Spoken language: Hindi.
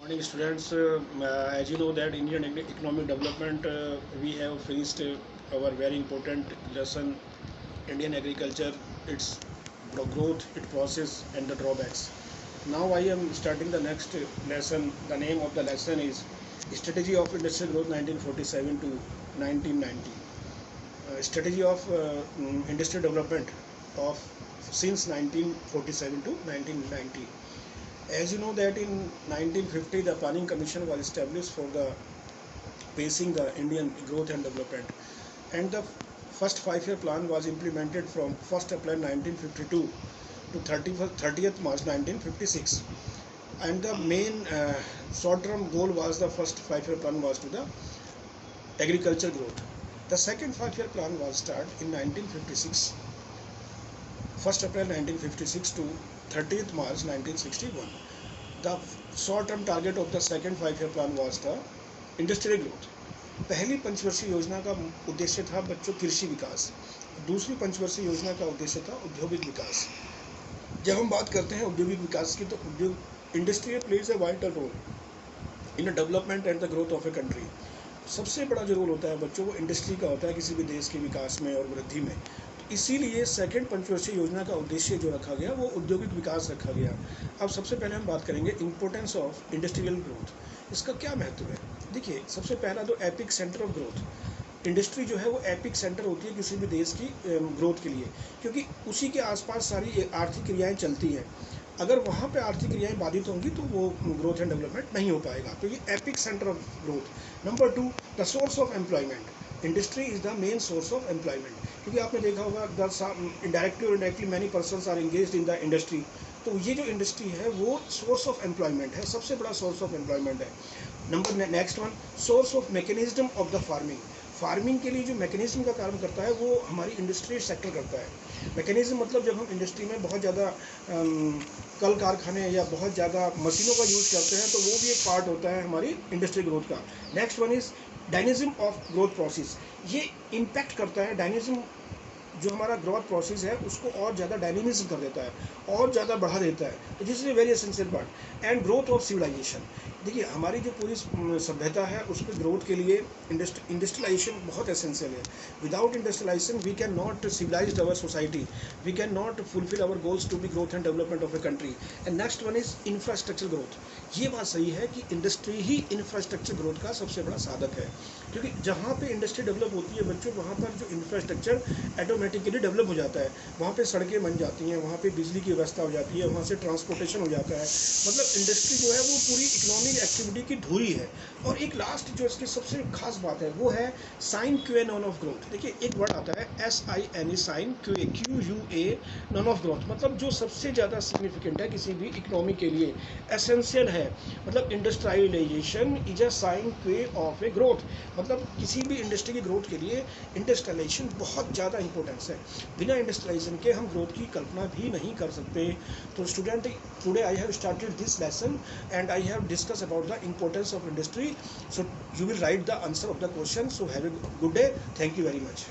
Morning students, as you know that Indian economic development, we have finished our very important lesson, Indian agriculture, its growth, its process and the drawbacks. Now I am starting the next lesson. The name of the lesson is Strategy of Industrial Growth 1947 to 1990. Strategy of industrial development of since 1947 to 1990. As you know that in 1950 the Planning Commission was established for the pacing the Indian growth and development, and the first 5-year plan was implemented from 1st April 1952 to 30th March 1956, and the main short-term goal was the first 5-year plan was to the agriculture growth. The second 5-year plan was started in 1956, 1st April 1956 to 30th March 1961. The short-term target of the second 5-year plan was the industrial growth. पहली पंचवर्षीय योजना का उद्देश्य था बच्चों कृषि विकास, दूसरी पंचवर्षीय योजना का उद्देश्य था औद्योगिक विकास। जब हम बात करते हैं औद्योगिक विकास की, तो उद्योग industry plays a vital role in development and the growth of a country. सबसे बड़ा जो रोल होता है बच्चों, वो इंडस्ट्री का होता है किसी भी देश के विकास में और वृद्धि में। इसीलिए सेकंड पंचवर्षीय योजना का उद्देश्य जो रखा गया वो औद्योगिक विकास रखा गया। अब सबसे पहले हम बात करेंगे इम्पोर्टेंस ऑफ इंडस्ट्रियल ग्रोथ। इसका क्या महत्व है? देखिए, सबसे पहला तो epic centre of growth. Industry जो है वो एपिक सेंटर होती है किसी भी देश की ग्रोथ के लिए, क्योंकि उसी के आसपास सारी आर्थिक क्रियाएँ चलती हैं। अगर वहाँ पे आर्थिक क्रियाएँ बाधित होंगी तो वो ग्रोथ एंड डेवलपमेंट नहीं हो पाएगा। तो ये epicentre of growth. Number 2, the source of employment. Industry is the main source of employment, क्योंकि आपने देखा होगा इनडायरेक्टली और indirectly many persons are engaged in the industry. तो ये जो इंडस्ट्री है वो सोर्स ऑफ एम्प्लॉयमेंट है, सबसे बड़ा सोर्स ऑफ एम्प्लॉयमेंट है। Next one, source of mechanism of the farming. Farming के लिए जो मैकेनिज्म का काम करता है वो हमारी इंडस्ट्री सेक्टर करता है। मैकेनिज्म मतलब जब हम इंडस्ट्री में बहुत ज़्यादा कल कारखाने या बहुत ज़्यादा मशीनों का यूज़ करते हैं, तो वो भी एक पार्ट होता है हमारी इंडस्ट्री ग्रोथ का। Next one is dynamism of growth process. ये इम्पैक्ट करता है, डायनेमिज्म जो हमारा ग्रोथ प्रोसेस है उसको और ज़्यादा डायनेमिज्म कर देता है, और ज़्यादा बढ़ा देता है। तो this is a very essential part. And growth of civilisation. देखिए, हमारी जो पूरी सभ्यता है उसके ग्रोथ के लिए इंडस्ट्रियलाइजेशन बहुत एसेंशियल है। Without industrialisation we can not civilise our society, we can not fulfil our goals to be growth and development of a country. And next one is infrastructure growth. ये बात सही है कि इंडस्ट्री ही इंफ्रास्ट्रक्चर ग्रोथ का सबसे बड़ा साधक है, क्योंकि जहाँ पे इंडस्ट्री डेवलप होती है बच्चों, वहाँ पर जो इंफ्रास्ट्रक्चर ऑटोमेटिकली डेवलप हो जाता है। वहाँ पे सड़कें बन जाती हैं, वहाँ पे बिजली की व्यवस्था हो जाती है, वहाँ से ट्रांसपोर्टेशन हो जाता है। मतलब इंडस्ट्री जो है वो पूरी इकोनॉमिक एक्टिविटी की धुरी है। और एक लास्ट जो इसकी सबसे खास बात है वो है sine qua non of growth. देखिए, एक वर्ड आता है SINE, sine QUA non of growth. मतलब जो सबसे ज़्यादा सिग्निफिकेंट है किसी भी इकोनॉमी के लिए, एसेंशियल है। मतलब industrialisation is a sine qua of a growth. मतलब किसी भी इंडस्ट्री की ग्रोथ के लिए इंडस्ट्रियलाइजेशन बहुत ज़्यादा इंपॉर्टेंस है। बिना इंडस्ट्रियलाइजेशन के हम ग्रोथ की कल्पना भी नहीं कर सकते। तो student, today I have started this lesson and I have discussed about the importance of industry. So you will write the answer of the question. So have a good day. Thank you very much.